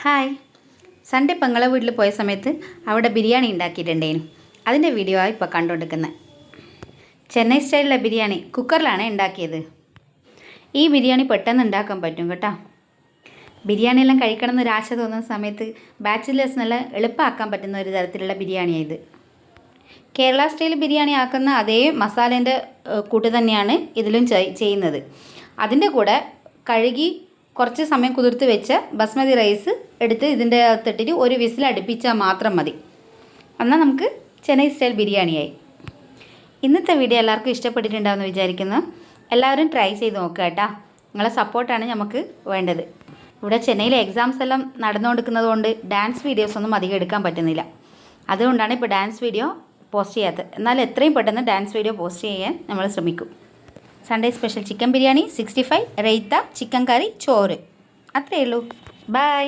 Hi, Sunday പെങ്ങളെ വീട്ടിൽ പോയ സമയത്ത് അവിടെ ബിരിയാണി ഉണ്ടാക്കിയിട്ടുണ്ടായിരുന്നു. അതിൻ്റെ വീഡിയോ ആണ് ഇപ്പോൾ കണ്ടുകൊണ്ടിരിക്കുന്നത്. ചെന്നൈ സ്റ്റൈലിലെ ബിരിയാണി കുക്കറിലാണ് ഉണ്ടാക്കിയത്. ഈ ബിരിയാണി പെട്ടെന്ന് ഉണ്ടാക്കാൻ പറ്റും കേട്ടോ. ബിരിയാണിയെല്ലാം കഴിക്കണം എന്നൊരു ആശ തോന്നുന്ന സമയത്ത് ബാച്ചിലേഴ്സിനെല്ലാം എളുപ്പമാക്കാൻ പറ്റുന്ന ഒരു തരത്തിലുള്ള ബിരിയാണിയാണ് ഇത്. കേരള സ്റ്റൈൽ ബിരിയാണി ആക്കുന്ന അതേ മസാലേൻ്റെ കൂട്ട് തന്നെയാണ് ഇതിലും ചെയ്യുന്നത്. അതിൻ്റെ കൂടെ കഴുകി കുറച്ച് സമയം കുതിർത്ത് വെച്ച ബസ്മതി റൈസ് എടുത്ത് ഇതിൻ്റെ അകത്തിട്ടിട്ട് ഒരു വിസിൽ അടുപ്പിച്ചാൽ മാത്രം മതി. എന്നാൽ നമുക്ക് ചെന്നൈ സ്റ്റൈൽ ബിരിയാണിയായി. ഇന്നത്തെ വീഡിയോ എല്ലാവർക്കും ഇഷ്ടപ്പെട്ടിട്ടുണ്ടാവുമെന്ന് വിചാരിക്കുന്നു. എല്ലാവരും ട്രൈ ചെയ്ത് നോക്കുക കേട്ടോ. നിങ്ങളെ സപ്പോർട്ടാണ് നമുക്ക് വേണ്ടത്. ഇവിടെ ചെന്നൈയിലെ എക്സാംസ് എല്ലാം നടന്നുകൊണ്ടിരിക്കുന്നത് കൊണ്ട് ഡാൻസ് വീഡിയോസൊന്നും അധികം എടുക്കാൻ പറ്റുന്നില്ല. അതുകൊണ്ടാണ് ഇപ്പോൾ ഡാൻസ് വീഡിയോ പോസ്റ്റ് ചെയ്യാത്തത്. എന്നാൽ എത്രയും പെട്ടെന്ന് ഡാൻസ് വീഡിയോ പോസ്റ്റ് ചെയ്യാൻ നമ്മൾ ശ്രമിക്കും. Sunday special chicken biryani, 65, raita, chicken curry, ചോറ്. അത്രയേ ഉള്ളൂ. ബൈ.